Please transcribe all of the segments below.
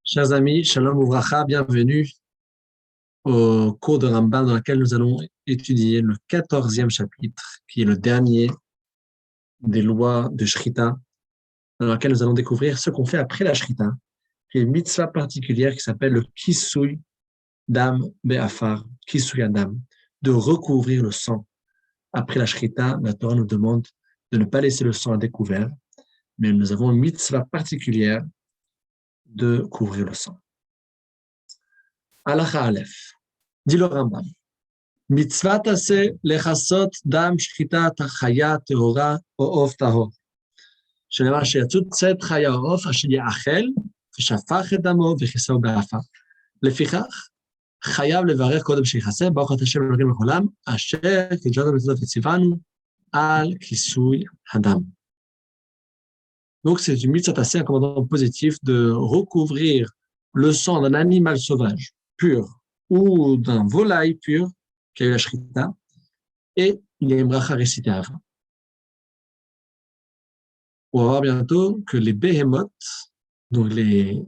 Chers amis, Shalom Ouvracha, bienvenue au cours de Rambam dans lequel nous allons étudier le 14e chapitre, qui est le dernier des lois de Shrita, dans lequel nous allons découvrir ce qu'on fait après la Shrita, qui est une mitzvah particulière qui s'appelle le Kisui Dam Be'afar, Kisui Adam, de recouvrir le sang. Après la Shrita, la Torah nous demande de ne pas laisser le sang à découvert, mais nous avons une mitzvah particulière de couvrir le sang. Halacha Aleph. Dit le Rambam. Mitzvah taseh lechasot dam shchitat chaya tehora או עוף טהור. שנאמר שיצוד צאת חיה או עוף אשר יאכל ושפך את דמו וכיסהו באפה. לפיכך חייב לברך קודם שיכסה ברוך אתה השם אלוהינו לעולם אשר קידשנו במצוות וציוונו על כיסוי הדם. Donc c'est une mitzvah taseh, un commandement positif de recouvrir le sang d'un animal sauvage pur ou d'un volaille pur qui a eu la shrita, et il y a une bracha récitée avant. On va voir bientôt que les behemoth, donc les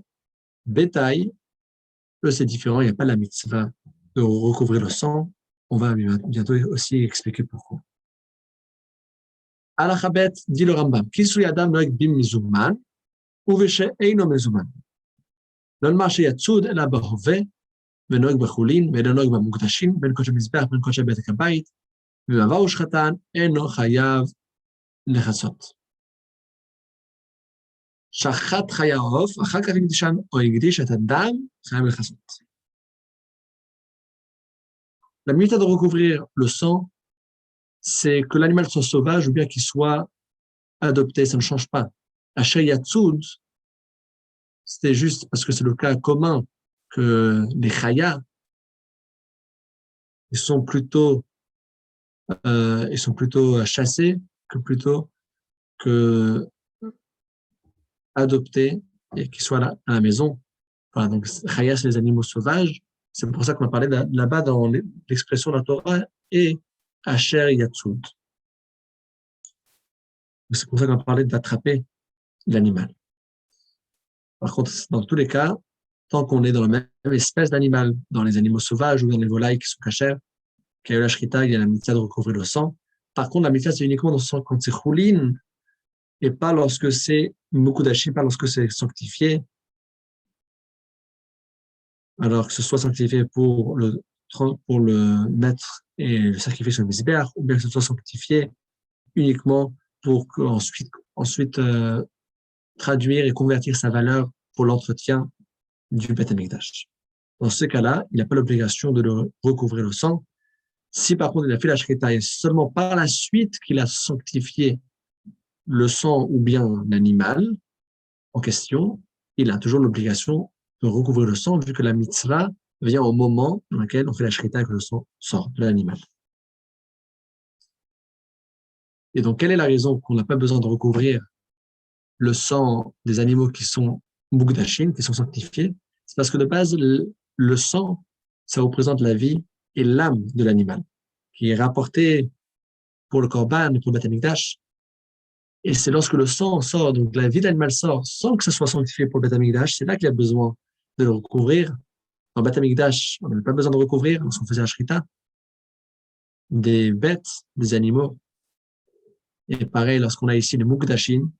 bétails, eux c'est différent, il n'y a pas la mitzvah de recouvrir le sang. On va bientôt aussi expliquer pourquoi. Alachabet dit le Rambam, Kisui Adam noeg bim mizuman, uveshe eino mizuman. לא למה שיצוד אלא בהווה, ונוהג בחולין, ואינו נוהג במוקדשים, בין קודשי מזבח, בין קודשי בית הבית, ובעבר ושחתן, אינו חייב לכסות. שחט חיה עוף, אחר כך הקדישן, או הקדיש את הדם, חייב לכסות. La mitzvah de recouvrir le sang, c'est que l'animal soit sauvage ou bien qu'il soit adopté, ça ne change pas. Asher yatzud, c'était juste parce que c'est le cas commun que les chayas, ils sont plutôt chassés que plutôt que adoptés et qu'ils soient là à la maison. Voilà, donc chayas, c'est les animaux sauvages. C'est pour ça qu'on a parlé là-bas dans l'expression de la Torah et asher yatzud. C'est pour ça qu'on a parlé d'attraper l'animal. Par contre, dans tous les cas, tant qu'on est dans la même espèce d'animal, dans les animaux sauvages ou dans les volailles qui sont cachères, qu'il y a eu la shrita, il y a la mitzvah de recouvrir le sang. Par contre, la mitzvah, c'est uniquement dans le sang quand c'est choulin, et pas lorsque c'est mukudashi, pas lorsque c'est sanctifié. Alors que ce soit sanctifié pour le mettre et le sacrifier sur le misbéach, ou bien que ce soit sanctifié uniquement pour ensuite traduire et convertir sa valeur pour l'entretien du Beth Amikdash. Dans ce cas-là, il n'a pas l'obligation de le recouvrir le sang. Si par contre il a fait la shrita et seulement par la suite qu'il a sanctifié le sang ou bien l'animal en question, il a toujours l'obligation de recouvrir le sang vu que la mitzvah vient au moment dans lequel on fait la shrita et que le sang sort de l'animal. Et donc, quelle est la raison qu'on n'a pas besoin de recouvrir le sang des animaux qui sont mukdashim, qui sont sanctifiés? C'est parce que de base, le sang, ça représente la vie et l'âme de l'animal, qui est rapporté pour le korban, pour le Beth Amikdash. Et c'est lorsque le sang sort, donc la vie de l'animal sort, sans que ce soit sanctifié pour le Beth Amikdash, c'est là qu'il y a besoin de le recouvrir. Dans le Beth Amikdash, on n'a pas besoin de recouvrir, lorsqu'on faisait la shrita, des bêtes, des animaux. Et pareil, lorsqu'on a ici les mukdashim,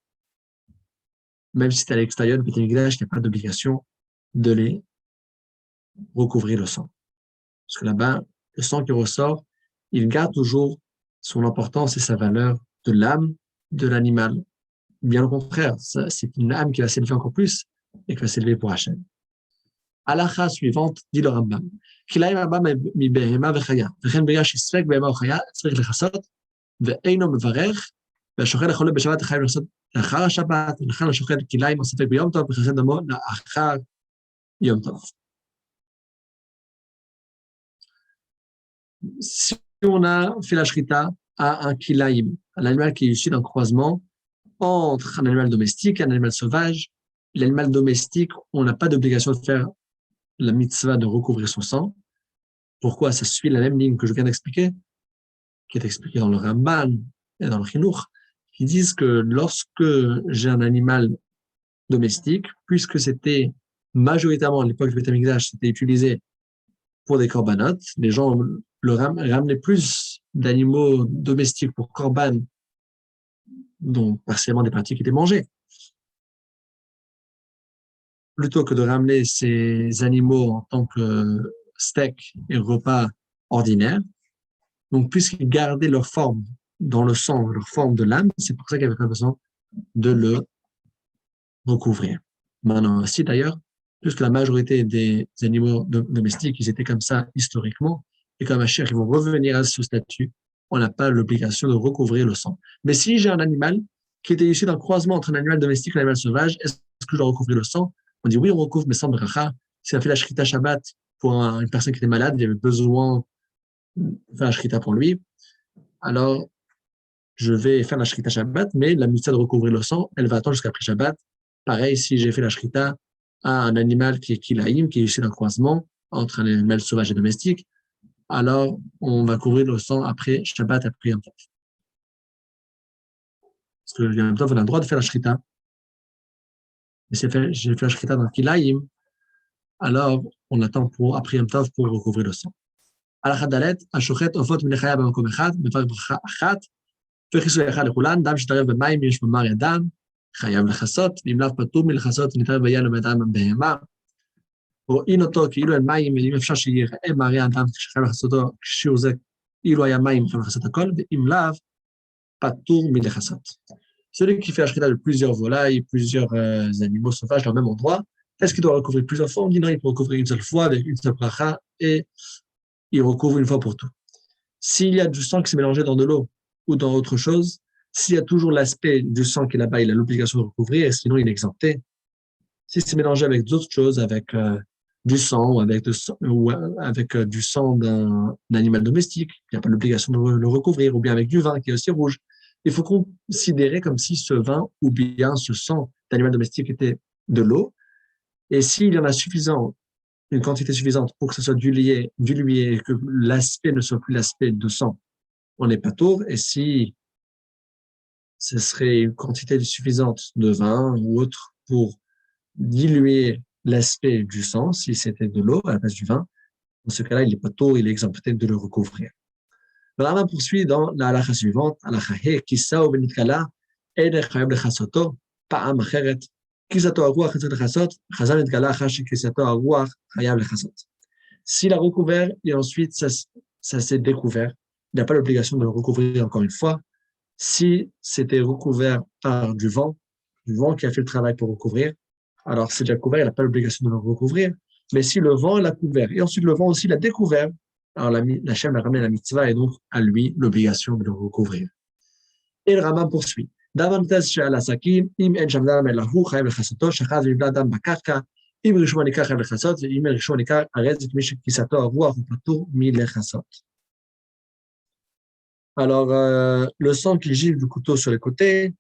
même si c'est à l'extérieur du Beth Amikdash, il n'y a pas d'obligation de les recouvrir le sang. Parce que là-bas, le sang qui ressort, il garde toujours son importance et sa valeur de l'âme de l'animal. Bien au contraire, c'est une âme qui va s'élever encore plus et qui va s'élever pour Hachem. Halacha suivante, dit le Rambam. Kilaim haba mi behema vechaya. Vechen b'ya shisrek behema vechaya, tzarich lechasot, ve'eino mevarech, והשוחט החולה בשבת חייב לעשות לאחר השבת, ולכן השוחט כליים הספק ביום טוב, וכן דמו לאחר יום טוב. Si on a fait la shrita à un kilaim, un animal qui est issu d'un croisement entre un animal domestique et un animal sauvage, l'animal domestique, on n'a pas d'obligation de faire la mitzvah de recouvrir son sang. Pourquoi? Ça suit la même ligne que je viens d'expliquer, qui est expliquée dans le Ramban et dans le Chinuch, qui disent que lorsque j'ai un animal domestique, puisque c'était majoritairement, à l'époque du Beth Amikdash, c'était utilisé pour des corbanotes. Les gens ramenaient plus d'animaux domestiques pour corban, dont partiellement des parties qui étaient mangées, plutôt que de ramener ces animaux en tant que steak et repas ordinaires. Donc, puisqu'ils gardaient leur forme dans le sang, leur forme de l'âme, c'est pour ça qu'il n'y avait pas besoin de le recouvrir. Maintenant aussi, d'ailleurs, puisque la majorité des animaux domestiques, ils étaient comme ça historiquement, et comme à chaque, ils vont revenir à ce statut, on n'a pas l'obligation de recouvrir le sang. Mais si j'ai un animal qui était issu d'un croisement entre un animal domestique et un animal sauvage, est-ce que je dois recouvrir le sang? On dit oui, on recouvre, mais sans bracha. Si on a fait la shrita Shabbat pour une personne qui était malade, il y avait besoin de faire la shrita pour lui, alors je vais faire la shrita Shabbat, mais la mitzvah de recouvrir le sang, elle va attendre jusqu'après Shabbat. Pareil, si j'ai fait la shrita à un animal qui est kilaïm, qui est issu d'un croisement entre un animal sauvage et domestique, alors on va couvrir le sang après Shabbat, après Yom Tov. Parce que Yom Tov, on a le droit de faire la shrita. Mais si j'ai fait la shrita dans kilaïm, alors on attend après Yom Tov pour recouvrir le sang. הלכה ד' השוחט עופות מן החיה במקום אחד, מפרק ברכה אחת, וכיסוי אחד לכולן, דם שתערב במים יש במר ידם, חייב לכסות, ואם לאו פטור מלכסות ונתערב ביין ובדם בהמה, רואים אותו כאילו אין מים, אם אפשר שיראה מרי אדם שחייב לכסותו, כשיעור זה אילו היה מים חייב לכסות הכל, ואם לאו פטור מלכסות. Celui qui fait la shrita de plusieurs volailles, plusieurs animaux sauvages dans le même endroit, est-ce qu'il doit recouvrir plusieurs fois? On dit non, il peut recouvrir une seule fois avec une seule bracha et il recouvre une fois pour tout. S'il y a du sang qui s'est mélangé dans de l'eau ou dans autre chose, s'il y a toujours l'aspect du sang qui est là-bas, il a l'obligation de recouvrir, et sinon il est exempté. Si c'est mélangé avec d'autres choses, avec du sang ou avec du sang d'un animal domestique, il n'y a pas l'obligation de le recouvrir, ou bien avec du vin qui est aussi rouge. Il faut considérer comme si ce vin ou bien ce sang d'animal domestique était de l'eau, et s'il y en a une quantité suffisante pour que ce soit dilué et que l'aspect ne soit plus l'aspect de sang, on n'est pas tour. Et si ce serait une quantité suffisante de vin ou autre pour diluer l'aspect du sang, si c'était de l'eau à la place du vin, dans ce cas-là, il n'est pas tour, il est exempté de le recouvrir. Le Rambam poursuit dans la halakha suivante, halakha he, kisao benitkala, eder chayab lechasoto, pa'am acheret, kisato aruach etzot lechasot, chazal nitkala achash kisato aruach chayab lechasot. S'il a recouvert et ensuite ça s'est découvert, il n'a pas l'obligation de le recouvrir encore une fois. Si c'était recouvert par du vent qui a fait le travail pour recouvrir, alors c'est déjà couvert, il n'a pas l'obligation de le recouvrir. Mais si le vent l'a couvert et ensuite le vent aussi l'a découvert, alors la Shem a ramené la mitzvah et donc à lui l'obligation de le recouvrir. Et le Rambam poursuit. Davantage chez Alasakim, im en shamdam elahu chayav lechasato, shachaz vibla dam bakarka, im rishon nikar chayav lechasot, im rishon nikar arez mi shekisato aruach upatur mi lechasot. Alors, le sang qui givre du couteau sur les côtés,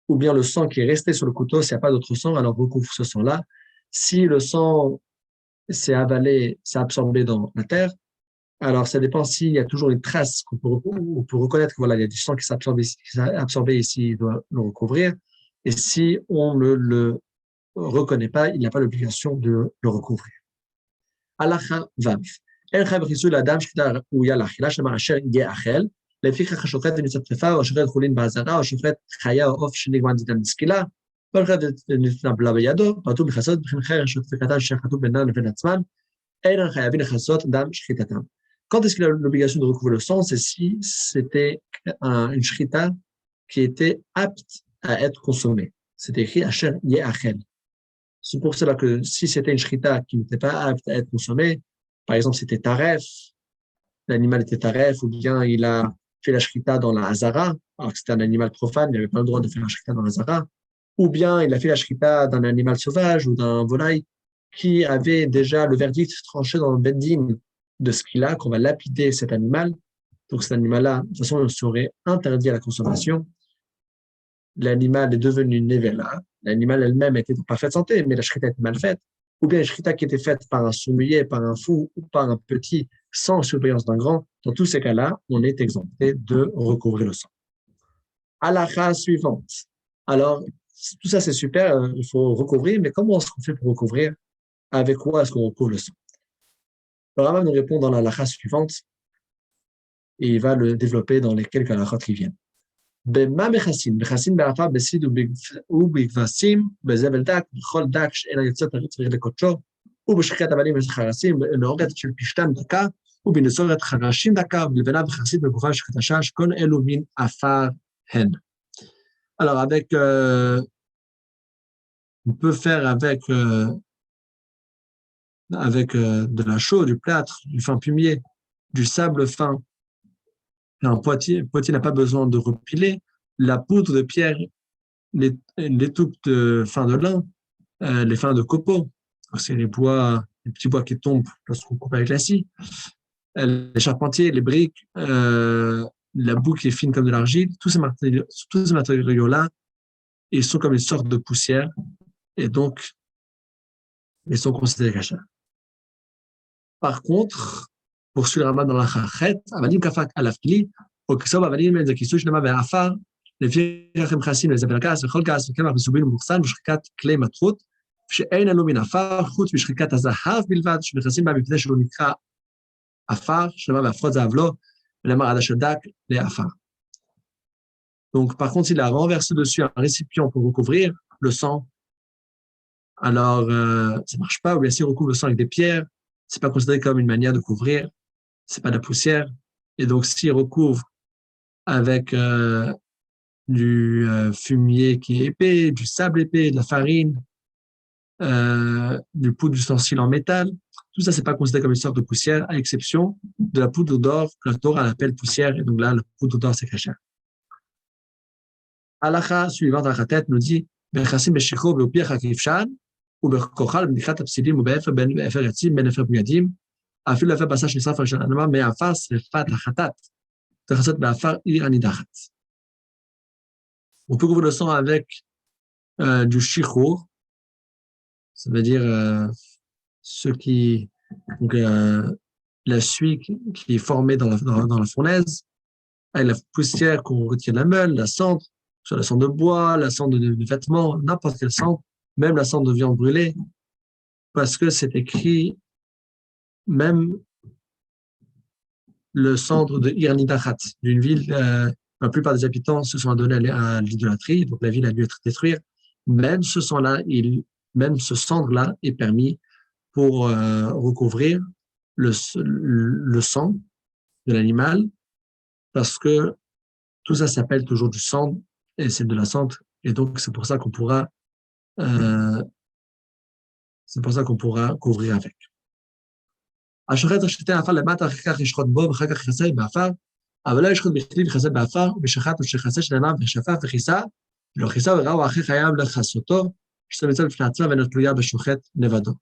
ou bien le sang qui est resté sur le couteau, s'il n'y a pas d'autre sang, alors recouvre ce sang-là. Si le sang s'est avalé, s'est absorbé dans la terre, alors ça dépend s'il y a toujours une trace on peut reconnaître que voilà, il y a du sang qui s'est absorbé ici, il doit le recouvrir. Et si on ne le reconnaît pas, il n'y a pas l'obligation de le recouvrir. Halakha vav. El chayv chisul adam shchita raouya lachila shema asher ye'achel. לפיכך השוחט בניצת טרפה, או השוחט חולין באזהרה, או השוחט חיה או עוף שנגמר ניתן בסקילה, כל אחד נתנבלה בידו, פרטו לכסות, בכן חי רשות וקטן שחטו בינם לבין עצמם, אינם חייבים לכסות דם שחיטתם. Quand est-ce qu'il a l'obligation de recouvrir le sang? C'est si c'était une shrita qui était apte à être consommée. C'est écrit Asher Ye'achel. C'est pour cela que si c'était une shrita qui n'était pas apte à être consommée, par exemple c'était taref, l'animal était taref, ou bien il a fait la shrita dans la hazara, alors que c'était un animal profane, il n'avait pas le droit de faire la shrita dans la hazara, ou bien il a fait la shrita d'un animal sauvage ou d'un volaille qui avait déjà le verdict tranché dans le beddin de ce qu'il a, qu'on va lapider cet animal. Donc cet animal-là, de toute façon, il serait interdit à la consommation. L'animal est devenu une nevela. L'animal elle-même était en parfaite santé, mais la shrita était mal faite. Ou bien une shrita qui était faite par un sommelier, par un fou ou par un petit, sans surveillance d'un grand. Dans tous ces cas-là, on est exempté de recouvrir le sang. Halakha suivante. Alors, tout ça c'est super, il faut recouvrir, mais comment est-ce qu'on fait pour recouvrir? avec quoi est-ce qu'on recouvre le sang? Le Rambam nous répond dans la halakha suivante, et il va le développer dans les quelques halakhot qui viennent. במה מכסים? מכסים בעפר, בסיד ובכבשים, בזבל דק, בכל דק שאין היוצאת צריך לקודשו, ובשחיקת אבנים וחרסים, להורגת של פשתן דקה, ובנסורת חרשים דקה, ובלבנה וחרסית בגופה של חדשה, שכל אלו מין עפר הן. Alors, on peut faire avec de la chaux, du plâtre, du fin fumier, du sable fin. Un potier n'a pas besoin de repiler. La poudre de pierre, les touques de fin de lin, les fins de copeaux, c'est les petits bois qui tombent lorsqu'on coupe avec la scie, les charpentiers, les briques, la boue qui est fine comme de l'argile, tous ces matériaux-là, ils sont comme une sorte de poussière et donc ils sont considérés cachers. Par contre, poursuit le Rambam dans la Chachet, Avadim Kafak Alafkili, Oksob Avadim Ben Zakisush Nama Be'afar, לפי רחם חסין לזבל כעס וכל כעס וקמח מסובין ומוחסן בשחיקת כלי מתחות, שאין לנו מן עפר חוץ משחיקת הזהב בלבד, שמכסים בה מפני שלא נקרא עפר, שלמה והפרות זהב לו, ולאמר עד השדק לעפר. Donc, par contre, s'il a renversé dessus un récipient pour recouvrir le sang, alors ça ne marche pas, ou bien s'il recouvre le sang avec des pierres, c'est pas considéré comme une manière de couvrir, c'est pas de la poussière, et donc s'il recouvre avec du fumier qui est épais, du sable épais, de la farine, du poudre d'ustensile en métal. Tout ça, c'est pas considéré comme une sorte de poussière, à l'exception de la poudre d'or que la Torah appelle poussière. Et donc là, la poudre d'or, c'est caché. Halakha suivante à la tête nous dit Bechassim beshicho be'upiach kifshan ou bekochal b'nichat apsidim ou be'efer ben be'efer yatzim ben efer b'yadim afil efer basach nisraf rishon anama me'afar srefat hachatat techasot be'afar ir anidachat. On peut couvrir le sang avec du shichour, ça veut dire donc, la suie qui est formée dans la fournaise, avec la poussière qu'on retire de la meule, la cendre, soit la cendre de bois, la cendre de vêtements, n'importe quelle cendre, même la cendre de viande brûlée, parce que c'est écrit, même le centre de Irnidachat, d'une ville, la plupart des habitants se sont adonnés à l'idolâtrie, donc la ville a dû être détruite. Même ce sang-là, même ce cendre-là est permis pour recouvrir le sang de l'animal, parce que tout ça s'appelle toujours du cendre, et c'est de la cendre, et donc c'est pour ça qu'on pourra couvrir avec. השוחט השחיטה העפר למטה, אחר כך ישחוט בו, ואחר כך יכסה בעפר, אבל לא ישחוט בכלי ויכסה בעפר, ובשחט ושכסה שנאמר ושפך וכיסה, ולא כיסה וראו אחרי חייב לכסותו, שזו מצווה בפני עצמה ואינה תלויה בשוחט לבדו.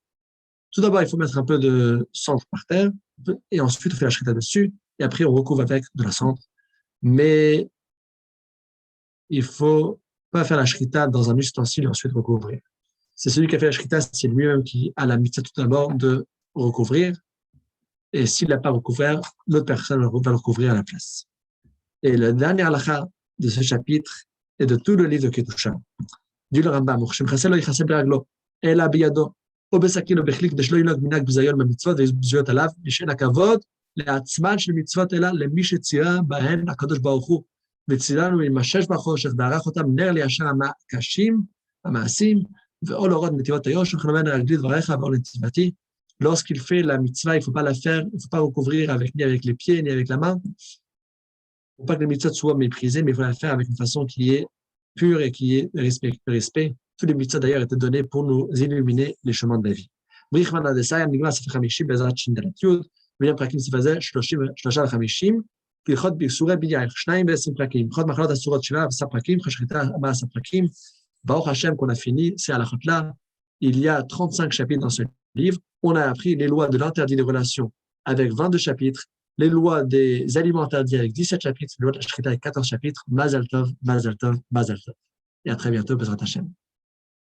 Tout d'abord, il faut mettre un peu de cendre par terre, et ensuite on fait la shrita dessus, et après on recouvre avec de la cendre. Mais il faut pas faire la shrita dans un ustensile et ensuite recouvrir. C'est celui qui a fait la shrita, c'est lui-même qui a la mitzvah tout d'abord de recouvrir. Et s'il n'a pas recouvert, l'autre personne va le recouvrir à la place. Et le dernier halakha de ce chapitre et de tout le livre de Kedusha, dit le Rambam, וכשמכסה לא יכסה ברגלו, אלא בידו, או בסכין או בכלי, כדי שלא ינהג מנהג ביזיון במצוות ויזבזויות עליו, משעין הכבוד לעצמן של מצוות אלא למי שצירה בהן הקדוש ברוך הוא, וצירנו ממשש בחושך, וערך אותם נר לישר הקשים, המעשים, ואו להורות נתיבות היושר, וכן אומר רגלי דבריך ואו לנתיבתי. Lorsqu'il fait la mitzvah, il ne faut pas la faire, il ne faut pas recouvrir ni avec les pieds, ni avec la main. Il ne faut pas que la mitzvah soit méprisée, mais il faut la faire avec une façon qui est pure et qui est respect. Tous les mitzvahs d'ailleurs étaient donnés pour nous illuminer les chemins de la vie. Brichman Adesayam, Nigma Sefer Hamishim, Bezat Shindalat Yud, William Prakim Sifazel, Shloshal Hamishim, Pilchot Birsure Biyah, Shnaim Besim Prakim, Chod Machlot Asurot Shiva, Sa Prakim, Chashrita Abba Sa Prakim, Baruch Hashem qu'on a fini, c'est à la là. Il y a 35 chapitres dans ce livre. On a appris les lois de l'interdit des relations avec 22 chapitres, les lois des aliments interdits avec 17 chapitres, les lois de la Shrita avec 14 chapitres. Mazal Tov, Mazal Tov, Mazal Tov. Et à très bientôt, Bezrat Hashem.